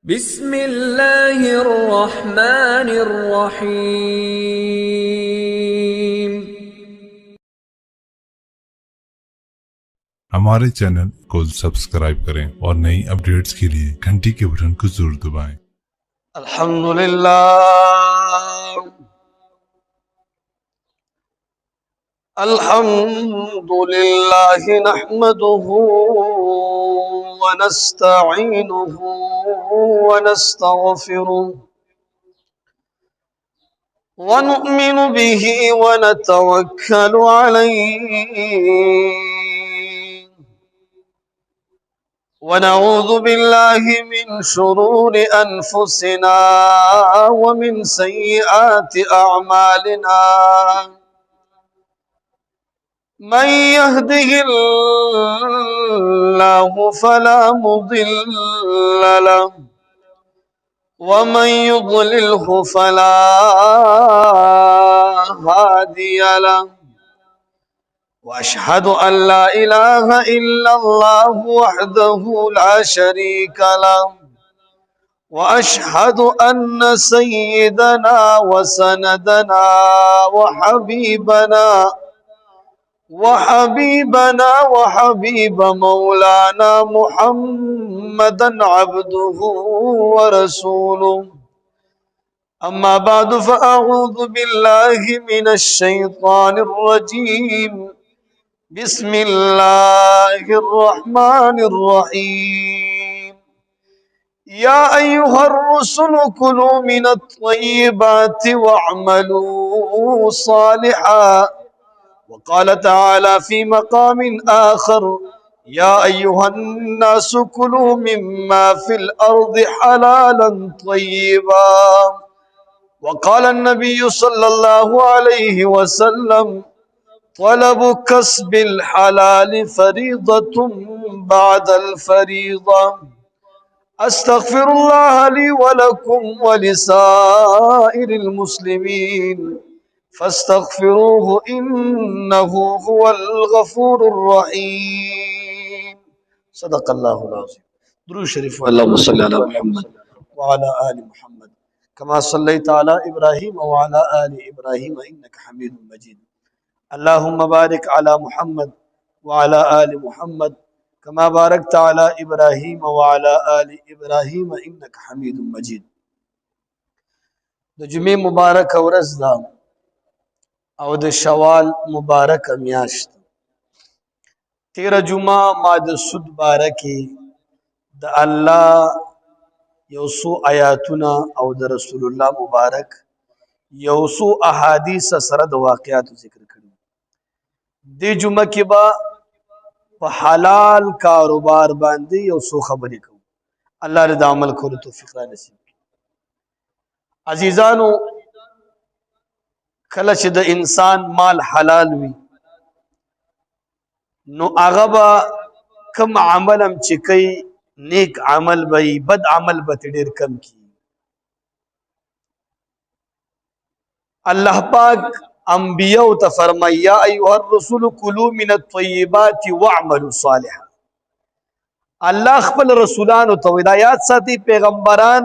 بسم الله الرحمن الرحيم। हमारे चैनल को सब्सक्राइब करें और नई अपडेट्स के लिए घंटी के बटन को जरूर दबाएं। अल्हम्दुलिल्लाह नहमदुहु व नस्तईनुहु व नस्तगफिरुह व नु'मिनु बिही व नतवक्कलु अलैहि व नऊज़ु बिल्लाहि मिन शुरूरि अनफुसिना व मिन सय्यिआति अअमालिना। मन यहदिहिल्लाहु फला मुदिल्ल लहु वमन युद्लिल्हु फला हादिय लहु वअशहदु अल्ला इलाहा इल्लल्लाहु वहदहु ला शरीक लहु वअशहदु अन्न सय्यिदना व सनदना व हबीब मौलाना मुहम्मदन अब्दुहु व रसूलुहु। अम्मा बादु फ़अऊज़ु बिल्लाहि मिनश शैतानिर रजीम। बिस्मिल्लाहिर रहमानिर रहीम। या अय्युहर रुसुलु कुलू मिनत त्वय्यिबाति वअमलू सालिहान। वक़ाल तआला फ़ी मक़ाम आख़र या अय्युहन्नास कुलू मिम्मा फ़िल अर्दि हलालन त्वय्यिबा। वक़ाल अन्नबिय्यु सल्लल्लाहु अलैहि वसल्लम तलबु कस्बिल हलाल फ़रीज़तुन बअदल फ़रीज़ा। अस्तग़फ़िरुल्लाह ली व लकुम व लिसाइरिल मुस्लिमीन फस्तग़फिरूहु इन्नहु हुवल गफूरुर रहीम। सदक़ल्लाहुल अज़ीम। दुरूद शरीफ अल्लाहुम्मा सल्लि अला मुहम्मद व अला आलि मुहम्मद कमा सल्लैता अला इब्राहीम व अला आलि इब्राहीम इन्नका हमीदुम मजीद। अल्लाहुम्मा बारिक अला मुहम्मद व अला आलि मुहम्मद कमा बारकता अला इब्राहीम व अला आलि इब्राहीम इन्नका हमीदुम मजीद। द जुमे मुबारक ورځ ده او د شوال مبارک میاشت. 13 جمعه ما د سود بارکی د الله یوسو آیاتونه او د رسول الله مبارک یوسو احادیث سره د واقعاتو ذکر کړي. د جمعه کې با په حلال کاروبار باندې یوسو خبرې کوو. الله دې د عمل کولو توفیق را نصیب کړي. عزیزانو، کله چې د انسان مال حلال وي نو هغه به کم عمل هم چې کوي نیک عمل به بد عمل به ډېر کم کی. الله پاک انبیاء ته فرمایا یا ایها الرسول کلوا من الطیبات واعملوا صالحا. الله خپل رسولانو ته هدایت ساتي. پیغمبران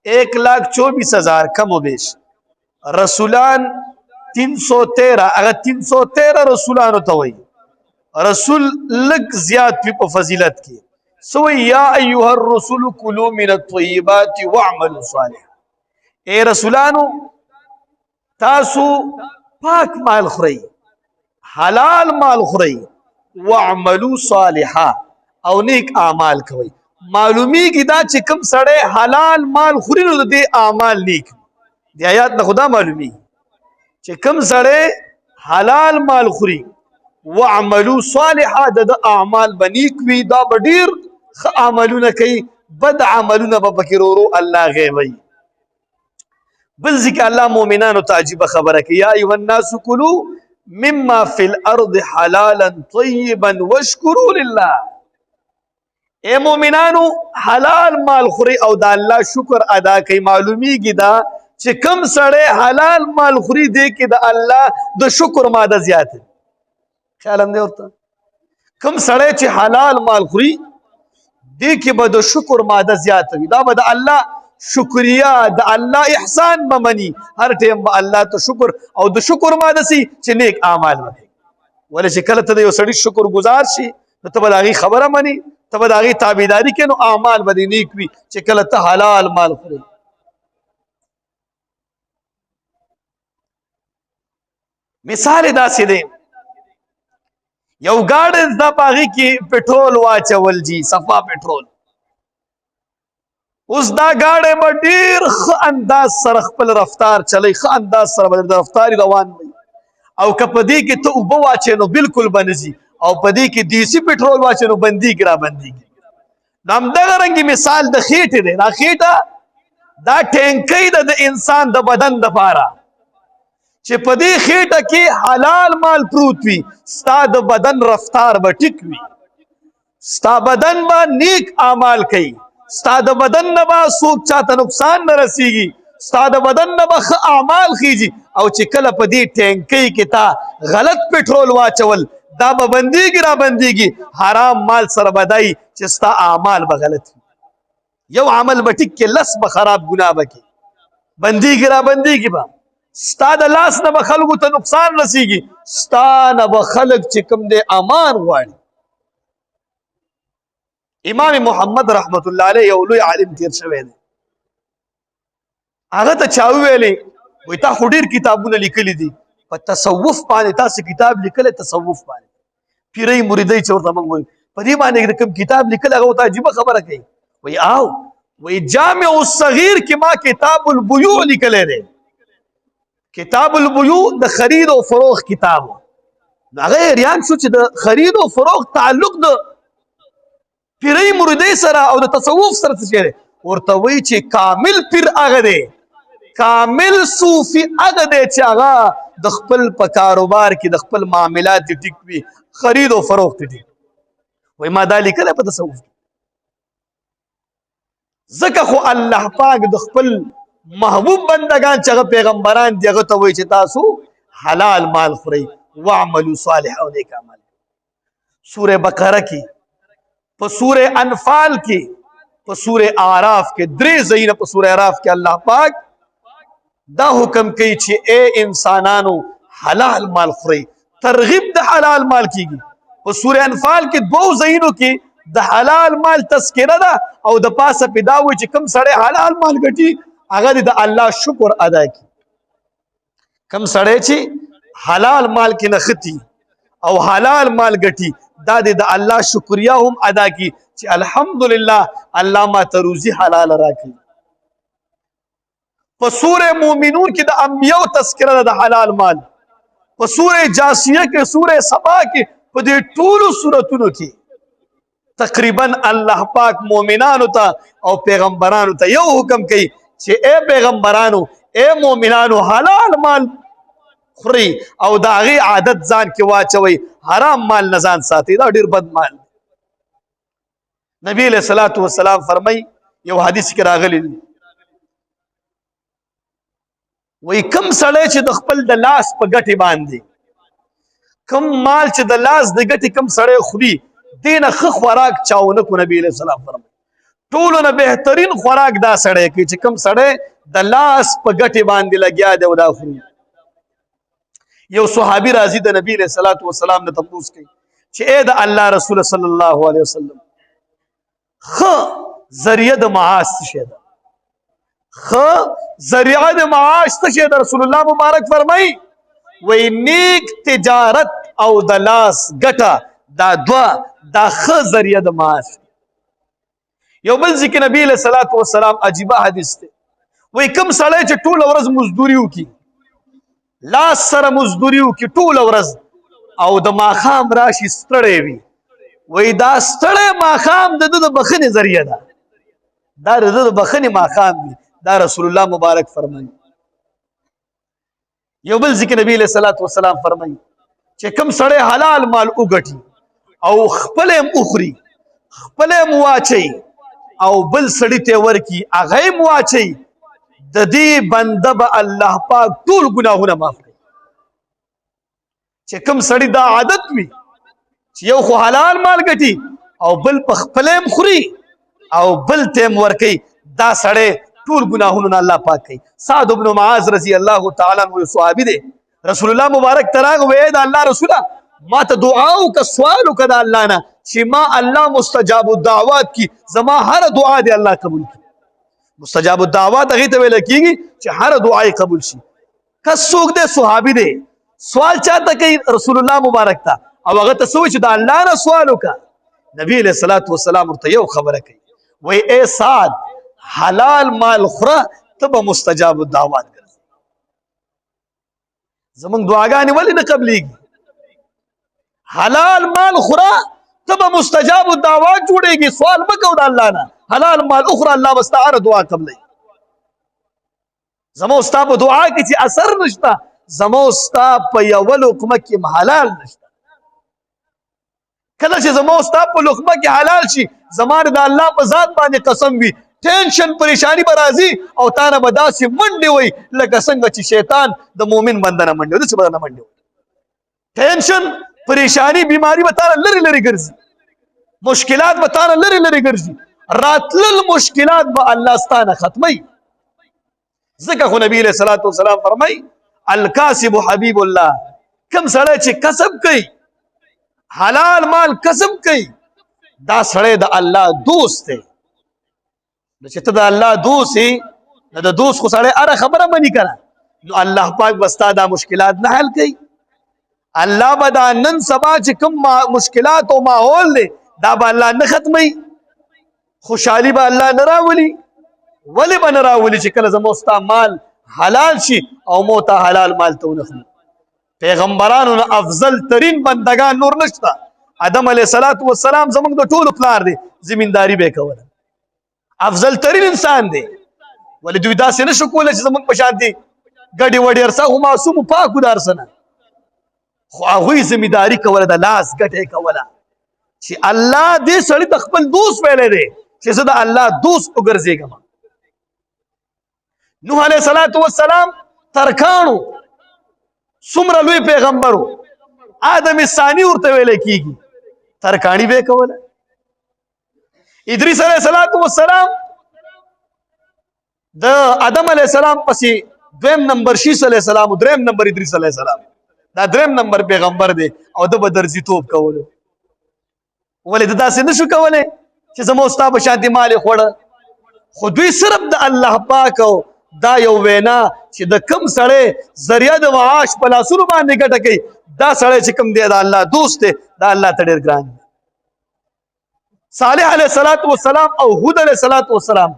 1,24,000 کم و بیش، رسولان 313. اگر 313 رسولانو ته وي، رسول لگ زیات په فضیلت کې سوی یا ایها الرسول کلوا من الطیبات واعملوا صالحا. اے رسولانو تاسو پاک مال خورئ، حلال مال خورئ، واعملوا صالحا او نیک اعمال کوي. معلومیږي دا چې کوم سړی حلال مال خوري نو د اعمال نیک دی. آیات نه خدا معلومی چې کوم سړی حلال مال خوري وعملو صالحا د اعمال بنیک وي، دا به ډېر ښه عملونه کوي، بد عملونه به پکې ورو الله غیبوي. بل ځکه الله مؤمنانو ته عجیبه خبره کوي یا ایها الناس کلوا مما فی الارض حلالا طیبا واشکروا لله. اے مومنانو حلال مال خوري او د الله شکر ادا کوي. معلومیږي دا چې کم سړی حلال مال خوري دی کې د الله د شکر ماده زیات دی. خیال هم دی ورته کم سړی چې حلال مال خوري دې کې به د شکر ماده زیاته وي دا به د الله شکریا د الله احسان به مني هر ټیم به الله ته شکر او د شکر ماده سي چې نیک اعمال وکړي ولې چې کله ته د یو سړي شکر گزار شي نو ته به د هغې خبره مني ته به د هغې تابعداري کوې نو اعمال به دې نیک وي چې کله ته حلال مال خورې مثال یې داسې دی یو ګاډی دا په هغې کې پټرول واچول جي صفا پټرول اوس دا ګاډی به ډېر ښه انداز سره خپل رفتار چلی ښه انداز سره به د رفتاري روان وي او که په دې کې ته اوبه واچې نو بالکل به نه ځي او په دې کې دیسي پټرول واچې نو بندېږي را بندېږي نو همدغه رنګې مثال د خېټې دی دا خېټه دا ټینکۍ ده د انسان د بدن دپاره چې په دې خېټه کې حلال مال پروت وي ستا د بدن رفتار به ټیک وي ستا بدن به نیک اعمال کوي ستا د بدن نه به څوک چاته نقصان نه رسیږي ستا د بدن نه به ښه اعمال خیږي او چې کله په دې ټینکۍ کې تا غلط پټرول واچول دا به بندېږي را بندېږي حرام مال سره به دی چې ستا اعمال به غلط وي یو عمل به ټیک کې لس به خراب ګناه به کې بندېږي را بندېږي به ستا د لاس نه به خلکو ته نقصان رسیږي ستا نه به خلک چې کوم دی امان غواړي امام محمد رحمت الله علیه یو لوی عالم تیر شوی دی هغه ته چا وویلې وایي تا خو ډېر کتابونه لیکلي دي په تصوف باندې تاسو کتاب لیکلی تصوف باندې پیرۍ مریدۍ چې ورته موږ وایو په دې باندې کوم کتاب لیکلی هغه ورته عجیبه خبره کوي وایي آو وایي جامع الصغیر کې ما کتاب البیوع لیکلی دی کتاب البیوع د خرید او فروخت کتاب هغه حیران شو چې د خرید او فروخت تعلق د پیرۍ مریدۍ سره او د تصوف سره څه شی دی ورته وایي چې کامل پیر هغه دی کامل صوفي هغه دی چې هغه د خپل په کاروبار کې د خپل معاملات ټیک وي خرید او فروخت ټیک وایي ما دا لیکلی په تصوف کې ځکه خو الله پاک د خپل محبوب بندگان چې هغه پیغمبران دي هغه ته وایي چې تاسو حلال مال خورئ واعملوا صالحا او نیک عمل سوره بقره کې په سوره انفال کې په سوره اعراف کې درې ځایونه په سوره اعراف کې الله پاک دا حکم کوي چې اے انسانانو حلال مال خورئ ترغیب د حلال مال کیږي په سوره انفال کې دوه ځایونو کې د حلال مال تذکره ده او د پاسه په دا وایي چې کوم سړی حلال مال ګټي هغه د الله شکر ادا کړي کوم سړی چې حلال مال کې نختی او حلال مال ګټي دا د الله شکریا هم ادا کړي چې الحمدلله الله ما ته روزي حلال راکړي په سوره مومنون کې د انبیاء تذکره ده د حلال مال په سوره جاسیه کې سوره سبا کې په دې ټولو سورتونو کې تقریبا الله پاک مؤمنانو ته او پیغمبرانو ته یو حکم کوي چې اے پیغمبرانو اے مؤمنانو حلال مال خوري او د هغې عادت ځان کې واچوئ حرام مال نه ځان ساتئ دا ډېر بد مال نبی علیه الصلاة والسلام فرمایي یو حدیث کې راغلی دی وایي کوم سړی چې د خپل د لاس په ګټې باندې کوم مال چې د لاس د ګټې کوم سړی خوري دې نه ښه خوراک چا ونه کړو نبي علیه السلام فرمایي ټولو نه بهترین خوراک دا سړی کوي چې کوم سړی د لاس په ګټې باندې لګیا دی او دا خوري یو صحابي راځي د نبی علیه الصلاة والسلام نه تپوس کوي چې ای د الله رسول صلی الله علیه وسلم ښه ذریعه د معاش څه شی ده ښه ذریعه د معاش څه شی ده رسول الله مبارک فرمایي وایي نیک تجارت او د لاس ګټه دا دوه دا ښه ذریعه د معاش یو بل ځای کې نبی علیه الصلاة والسلام عجیبه حدیث دی وایي کوم سړی چې ټوله ورځ مزدوري وکړي لاس سره مزدوري وکړي ټوله ورځ او د ماښام راشي ستړی وي وایي دا ستړی ماښام د ده د بخښنې ذریعه ده دا د ده د بخښنې ماښام وي دا رسول الله مبارک فرمایي یو بل ځای کې نبی علیه الصلاة والسلام فرمایي چې کوم سړی حلال مال وګټي او خپل هم وخوري خپل هم واچوي او بل سړي ته ورکړي هغه هم واچوي د دې بنده به الله پاک ټول ګناهونه معاف کړي چې کوم سړي دا عادت وي چې یو خو حلال مال ګټي او بل په خپل هم خوري او بل تیم ورکی دا سړی ټول ګناهونو نه الله پاک کوي. سعد بن معاذ رضی الله تعالی عنہ صحابي دی. رسول الله مبارک تراغ وې دا الله رسوله ما ته دعا او کا سوال وکړه الله نه چې ما الله مستجاب الدعوات کی زما هر دعا دی الله قبول کی. مستجاب الدعوات هغه ته ویل کیږي چې هر دعا قبول شي. کس څوک دی صحابي دی سوال چاته کوي رسول الله مبارک ته او هغه ته سوچ دا الله نه سوال وکړه. نبی علیہ الصلوۃ والسلام ورته یو خبره کوي وای اے سعد حلال مال خوره ته به مستجاب الدعوات ګرځي. زمونږ دعاګانې ولې نه قبلېږي؟ حلال مال خوره ته به مستجاب الدعوات جوړېږي. سوال مه کوه د الله نه حلال مال اخره الله به ستا هره دعا قبلوي. زما ستا په دعا کې چې اثر نشته زما ستا په یوه لقمه کې حلال نشته. کله چې زما ستا په لقمه کې حلال شي زما د الله په ذات باندې قسم وي ټینشن پریشانی به راځي او تا نه به داسې منډې وي لکه څنګه چې شیطان د مؤمن بنده نه منډې وي داسې به نه منډې وي. ټینشن پریشانی بیماری به تا نه لرې لرې ګرځي مشکلات به تا نه لرې لرې ګرځي راتلل مشکلات به الله ستا نه ختموي. ځکه خو نبي علیه الصلاۃ والسلام فرمایي الکاسب حبیب الله کوم سړی چې کسب کوي حلال مال کسب کوي دا سړی د الله دوست دی. چې ته د الله دوست یې نو د دوست خو سړی هره خبره مني که نه نو الله پاک به ستا دا مشکلات نه حل کوي. الله به دا نن سبا چې کوم مشکلات او ماحول دی دا به الله نه ختموي. خوشحالي به الله نه راولي. ولې به نه راولي چې کله زموږ ستا مال حلال شي او مو ته حلال مال ته ونخلو. پیغمبرانو نه افضل ترین بندگان نور نشته. آدم علیه السلام زموږ د ټولو پلار دی زمینداری به یې کوله افضل ترین انسان دی. ولې دوی داسې نشو کولی چې زموږ په شان دي ګډې وډې هر څه خو معصوم پاک د هر څه نه خو هغوی زمینداري کوله د لاس ګټه یې کوله چې الله دې سړي ته خپل دوست ویلی دی چې زه د الله دوست وګرځېږم. نوح علیه السلام ترکاڼو څومره لوی پیغمبر و آدم ثانی ورته ویلی کېږي ترکاڼي به یې کوله. ادریس علیه السلام د آدم علیه السلام پسې دویم نمبر شیس علیه السلام او دریم نمبر ادریس علیه السلام دا دریم نمبر پیغمبر دی او ده به درځیتوب کولو. ولې د داسې نشو کولی چې زموږ ستا په شانتې مال یې خوړه خو دوی صرف د الله پاک او دا یو وینا چې د کم سړی ذریعه د معاش په لاسونو باندې ګټه کوي دا سړی چې کوم دی د الله دوست دی دا الله ته ډېر ګران دی. صالح علیه السلام او هود علیه السلام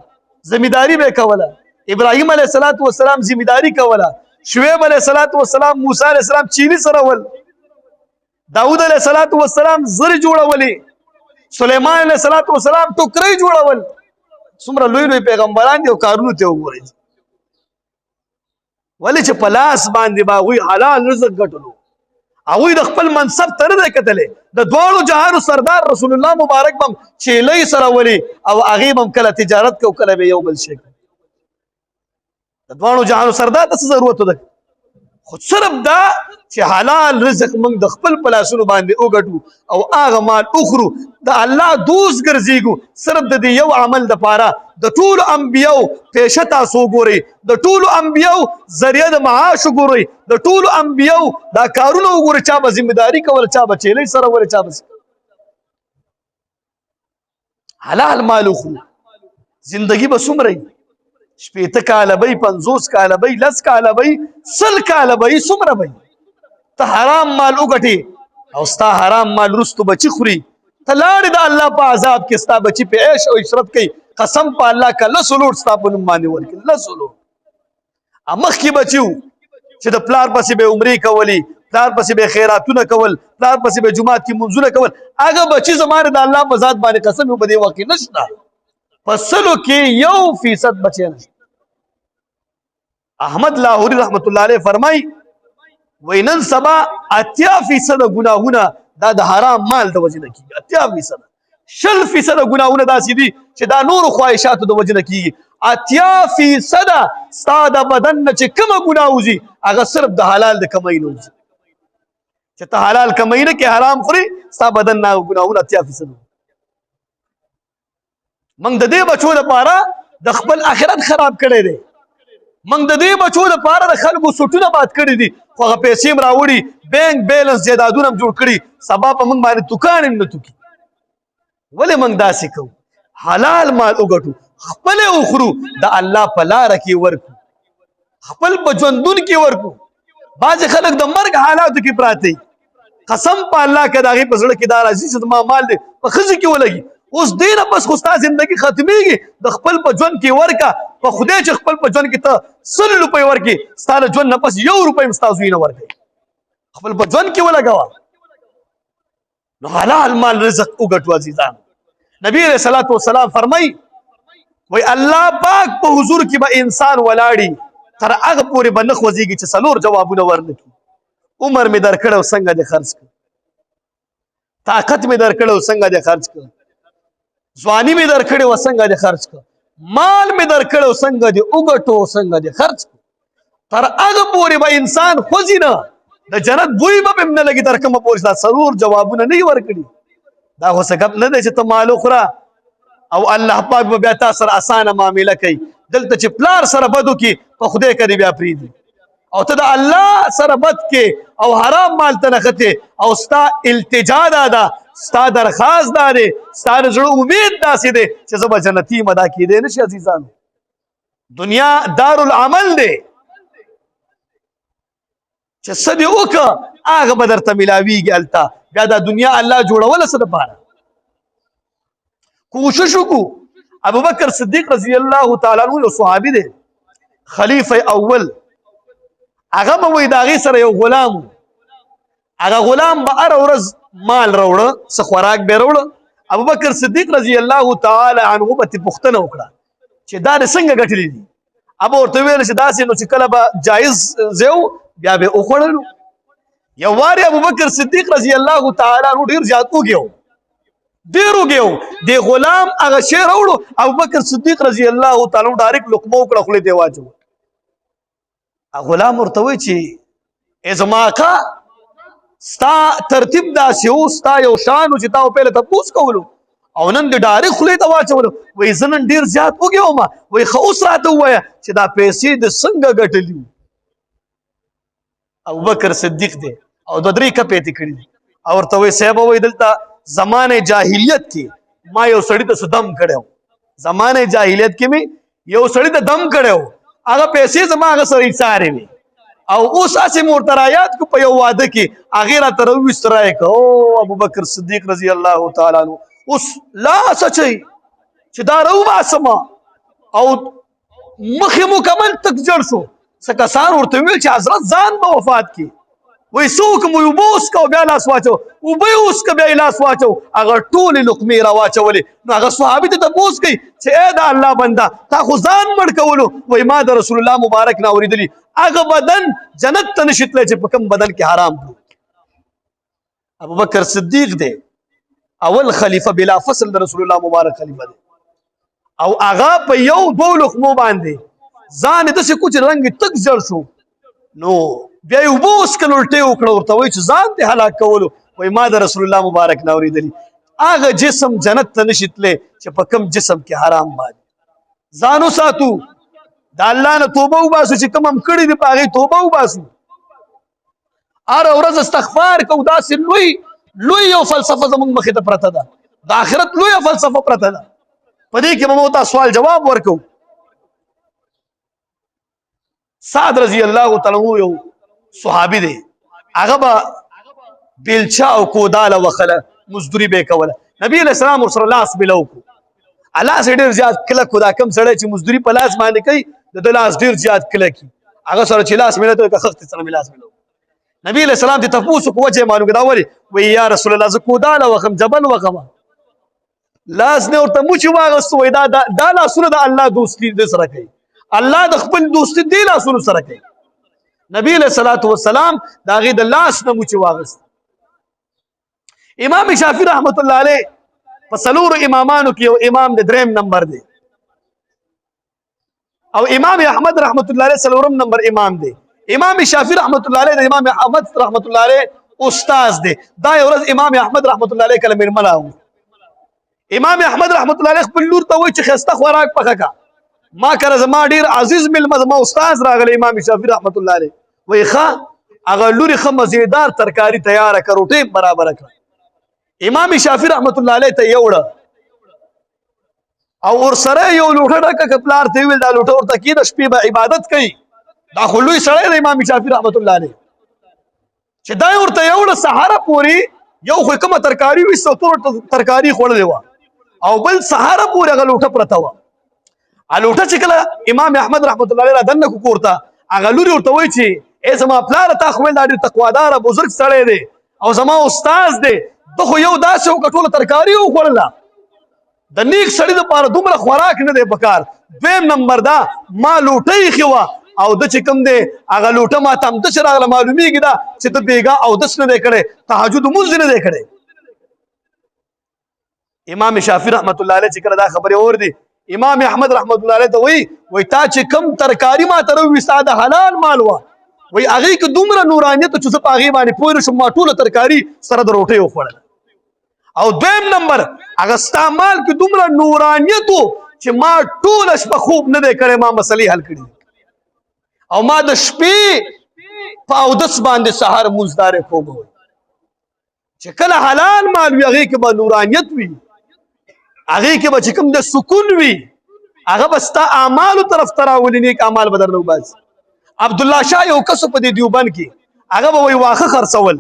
زمینداری به کوله. ابراهیم علیه السلام زمینداری کوله. شعیب علیه السلام موسی علیه السلام چینی سره ول. داود علیه السلام زر جوړولې. سلیمان علیه السلام ټوکرۍ جوړول. څومره لوی لوی پیغمبران دي او کارونو ته وګورئ. ولې چې په لاس باندې به هغوی حلال رزق ګټلو هغوی د خپل منصب ته نه دی کتلی. د دواړو جهانو سردار رسول الله مبارک به هم چیلۍ سره ولي او هغې به هم کله تجارت کو کله به یو بل شی کو. د دواړو جهانو سردار ته څه ضرورت ده خو صرف دا چې حلال رزق موږ د خپل په لاسونو باندې وګټو او هغه مال وخورو د الله دوست ګرځېږو. صرف د دې یو عمل دپاره د ټولو انبیاو پیشه تاسو وګورئ د ټولو انبیاو ذریعه د معاش وګورئ د ټولو انبیاو دا کارونه وګورئ چا به ذمهداري کوله چا به چیلۍ سره وله چا به حلال مال وخورو. زندگی به څومره وي 80 کاله به 50 کاله به 10 کاله به 100 کاله به څومره به ته حرام مال وګټې او ستا حرام مال رستو بچي خوري ته لاړې د الله په عذاب کې ستا بچي په عیش او عشرت کوي. قسم په الله که لسو لوټ ستا په نوم باندې ورکړي لسو لوټ. مخکې بچي وو چې د پلار پسې به عمرې کولې پلار پسې به خیراتونه کول پلار پسې به جومات کې منځونه کول هغه بچي زما د الله په ذات باندې قسم په دې وخت کې نشته. په 100 کې 1% بچی نشته. احمد لاهوري رحمت الله علیه فرمای وای نن سبا 80% ګناهونه دا د حرام مال د وجې نه کېږي. 80% 20% ګناهونه داسې دي چې دا نورو خواهشاتو د وجې نه کېږي. 80% ستا د بدن نه چې کومه ګناه وځي هغه صرف د حلال د کمۍ نه وځي. چې ته حلال کمۍ نه کې حرام خوري ستا بدن نه ګناهونه 80%. موږ د دې بچو لپاره د خپل آخرت خراب کړی دی. موږ د دې بچو لپاره د خلکو سټونه باد کړي دي، خو هغه پیسې هم راوړي، بینک بیلنس جایدادونه هم جوړ کړي، سبا په موږ باندې توکان هم نه توکي. ولې موږ داسې کوو؟ حلال مال وګټو، خپل وخورو، د الله په لاره کې ورکو، خپل په ژوندون کې ورکو. بعضې خلک د مرګ حالاتو کې پراته دي، قسم په الله که د هغې په زړه کې دا راځي چې زما مال دی په ښځې کې ولګي، اوس دې نه بس خو ستا زندګي ختمېږي، د خپل په ژوند کې ورکه، په خدای چې خپل په ژوند کې ته 100 روپۍ ورکړې، ستا له ژوند نه پس 1 روپۍ هم ستا زوی نه ورکوي، خپل په ژوند کې ولګوه. نو حلال مال رزق وګټو عزیزان. نبی علیہ الصلوۃ والسلام فرمایي وای الله پاک په حضور کې به انسان ولاړي تر هغه پورې به نه خوځېږي چې 4 جوابونه ورنکړي. عمر مې درکړی او څنګه دې خرڅ کړ، طاقت مې درکړی او څنګه دې خرڅ کړ، ځواني مې درکړې او څنګه دې خرڅ کړ، مال مې درکړی او څنګه دې وګټو او څنګه دې خرڅ کړ. تر هغه پورې به انسان خوځي نه، د جنت بوی به هم نه لګي تر کومه پورې دا 4 جوابونه نه یې ورکړي. دا خو څه ګپ نه دی چې ته مال وخوره او الله پاک به بیا تا سره اسانه معامله کوي. دلته چې پلار سره بد وکړي په خدای کې بیا پرېږدي، او ته د الله سره بد کې او حرام مال ته نښتې، او ستا التجا دا ده، ستا درخواست دا دی، ستا د زړه امید داسې دی چې زه به جنتي یم. دا کېدی نه شي عزیزانو. دنیا دارالعمل دی، چې څه دې وکړه هغه به درته میلاویږي هلته. بیا دا دنیا الله جوړوله څه دپاره؟ کوشش وکړو. ابوبکر صدیق رضی الله تعالی عنہ یو صحابي دی، خلیفه اول. هغه به وایي د هغې سره یو غلام و، هغه غلام به هره ورځ مال راوړه، څه خوراک به یې راوړه. ابوبکر صدیق رضی الله تعالی عنه به ترې پوښتنه وکړه چې دا دې څنګه ګټلي دي؟ هغه ورته وویل چې داسې نو چې کله به جایز ځای و بیا به یې وخوړلو. یو وارې ابوبکر صدیق رضی الله تعالی عنه ډېر زیات وږی و، ډېر وږی و، د غلام هغه شی راوړو، ابوبکر صدیق رضی الله تعالی عنه ډایرکټ لقمه وکړه، خولې ته یې واچوه. غلام ورته وایي چې ای زما اکا ستا ترتیب داسې و، ستا یو شان و چې تا پهله تپوس کولو او نن دې ډایرکټ خولې ته واچولو. وایي زه نن ډېر زیات وږی وم. وایي ښه اوس راته ووایه چې دا پیسې دې څنګه ګټلي وو؟ ابوبکر صدیق دی او 2-3 کپې ترې کړي دي، او ورته وایي صاحبه وایي دلته زمانه جاهلیت کې ما یو سړي ته څه دم کړی و، زمانه جاهلیت کې مې یو سړي ته دم کړی و، هغه پیسې زما هغه سره ایسارې وې، او اوس هسې مې ورته رایاد کړو په یو واده کې، هغې راته راوویست رایې کړه. او ابوبکر صدیق رضی الله تعالی عنه اوس لاس اچوي چې دا راوباسمه، او مخ یې مکمل تک جړ شو. څه کسان ورته ویل چې حضرت ځان به وفات کړي. وایي څه وکړم؟ وایي اوبه وڅښه او بیا لاس واچو، اوبه یې وڅښه بیا یې لاس واچو، هغه ټولې لقمې را واچولې. نو هغه صحابي ته تپوس کوي چې ای د الله بنده تا خو ځان مړ کولو. وایي ما د رسول الله مبارک نه اورېدلي هغه بدن جنت ته نشي تللی چې په کوم بدن کې حرام کړو. ابوبکر صدیق دی اول خلیفه بلا فصل د رسول الله مبارک خلیفه دی، او هغه په 1-2 لقمو باندې ځان یې داسې کو چې رنګ یې تک زړ شو. نو بیا یې اوبه وڅښل، الټۍ وکړه، ورته وایي چې ځان دې هلاک کولو. وایي ما د رسول الله مبارک نه اورېدلي هغه جسم جنت ته نشي تللی چې په کوم جسم کې حرام باندې. ځان وساتو، د الله نه توبه وباسو، چې کوم هم کړي دي په هغې توبه وباسو، هره ورځ استغفار کوو. داسې لوی یو فلسفه زموږ مخې ته پرته ده، د آخرت لویه فلسفه پرته ده، په دې کې به موږ ته سوال جواب ورکوو. سعد رضی الله تعالی عنہ یو صحابي دی، هغه به بیلچه او کوداله وخله، مزدوري به یې کوله. نبي علیه السلام ورسره لاس میله وکړو. لاس یې ډېر زیات کلک و، دا کوم سړی چې مزدوري په لاس باندې کوي د ده لاس ډېر زیات کلک وي، هغه سره چې لاس میله ته که خښتې سره مې لاس میله. نبي علیه السلام ته تپوس وکړو وجه یې معلوم کړه، دا ولې؟ وایي یا رسول الله زه کوداله وخم، جبل وخمه. لاس نه ورته موچې واغستو. وایي دا لاسونه د الله دوستي دې سره کوي، الله د خپل دوستي دې لاسونو سره کوي. نبی علیہ الصلوۃ والسلام د هغې د لاس نه موچې واغست. امام شافعي رحمت الله علیه په 4 امامانو کې یو امام د 3 نمبر دی، او امام احمد رحمت الله علیه 4 نمبر امام دی. امام شافعي رحمت الله علیه د امام احمد رحمت الله علیه استاد دی. دا یو ورځ امام احمد رحمت الله علیه کله مېلمه راغلو. امام احمد رحمت الله علیه خپل لور ته وایي چې ښایسته خوراک پخه کا. ما کړه زما ډیر عزیز مېلمه زما استاد راغلی امام شافعي رحمت الله علیه وایي ښه هغه لورې ښه مزیدار ترکاري تیاره کړه روټۍ برابره کړه. امام شافعي رحمت الله علیه ته یوړه او ورسره یو لوټه ډکه که پلار ته ویل دا لوټه ورته کېده شپې به عبادت کوي. دا خو لوی سړی دی امام شافعي رحمت الله علیه چې دا یې ورته یوړه سهاره پورې یو خو یې کومه ترکاري ویسته تور ترکاري خوړلې وه او بل سهاره پورې هغه لوټه پرته وه. هغه لوټه چې کله امام احمد رحمت الله علیه رادننه کړو کور ته هغه لورې ورته وایي چې ای زما پلاره تا خو ویل دا ډېر تقواداره بزرګ سړی دی او زما استاد دی ته خو یو داسې وکړه ټوله ترکاري وخوړله. د نیک سړي دپاره دومره خوراک نه دی پکار. دویم نمبر دا ما لوټه ایښې وه او ده چې کوم دی هغه لوټه ما ته همداسې راغله معلومیږي دا چې ته بېګا اودس نه دی کړی تهجد لمونځ نه دی کړی. امام شافعي رحمت الله علیه چې کله دا خبرې اورېدې امام احمد رحمت الله علیه ته وایي تا چې کوم ترکاري ما ته راووي ستا د حلال مال وه وایي هغې کې دومره نورانیت و چې زه په هغې باندې پوه نه شم ما ټوله ترکاري سره د روټۍ وخوړله. او دویم نمبر هغه ستا مال کې دومره نورانیت و چې ما ټوله شپه خوب نه دی کړی ما مسلې حل کړي او ما د شپې په اودس باندې سهار مونځ دارې خوب وي. چې کله حلال مال وي هغې کې به نورانیت وي هغې کې به چې کوم د سکون وي هغه به ستا اعمالو طرف ته راولي نیک اعمال به درنه وباسي. عبدالله شاه یو کس په دې دیوبند کې هغه به وایي واښه خرڅول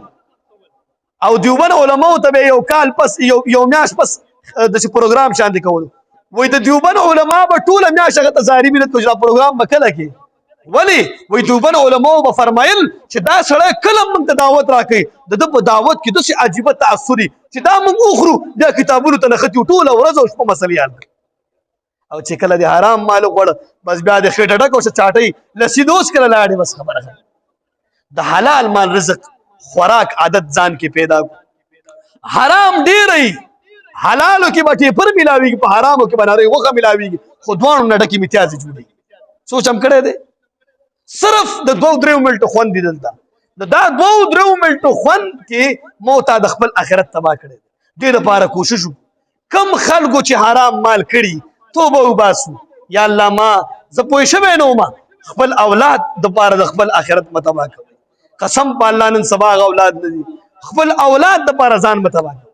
او دیوبند علماو ته به یو کال پس یو میاشت پس داسې پروګرام شانتې کولو. وایي د دیوبند علما به ټوله میاشت هغه ته ظاهري مینت کوي چې دا پروګرام به کله کې ولې وایي دیوبند علماو به فرمایل چې دا سړی کله موږ ته دعوت راکوي د ده په دعوت کې داسې عجیبه تاثر وي چې دا موږ وخورو بیا کتابونو ته نښتي ټوله ورځ او شپه مسلې حل کړي. او چې کله د حرام مال وخوړه بس بیا د خېټه ډکه ورسه چاټۍ لسید اوس کله لاړې بس خبره ده. د حلال مال رزق خوراک عادت ځان کې پیدا کړو. حرام ډېری حلالو کې به ټیپر ملاویږي په حرامو کې به نرۍ غوښه ملاویږي خو دواړو نه ډکې متیازې جوړېږي. سوچ هم کړی دی صرف د 2-3 منټو خوند دی دلته د دا 2-3 منټو خوند کې مو تا د خپل آخرت تباه کړی دی. دې دپاره کوشش کم خلکو چې حرام مال کړي توبه وباسو یا الله ما زه پوه شوی نه وم خپل اولاد دپاره د خپل آخرت مه تباه کوئ. قسم په الله نن سبا هغه اولاد نه دي خپل اولاد دپاره ځان مه تباه کوئ.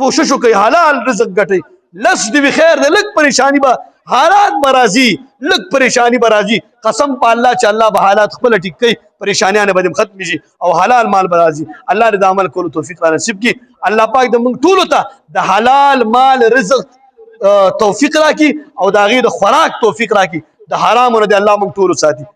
کوشش وکړئ حلال رزق ګټئ. لس دې وي خیر دی لږ پریشاني به حالات به راځي لږ پریشاني به راځي قسم په الله چې الله به حالات خپله ټیک کوي پریشانیانې به دې ختمې شي او حلال مال به راځي. الله دې د عمل کولو توفیق را نصیب کړي. الله پاک د موږ ټولو ته د حلال مال رزق توفیق راکړي او د هغې د خوراک توفیق راکړي. د حرامو نه دې الله موږ ټولو ساتي.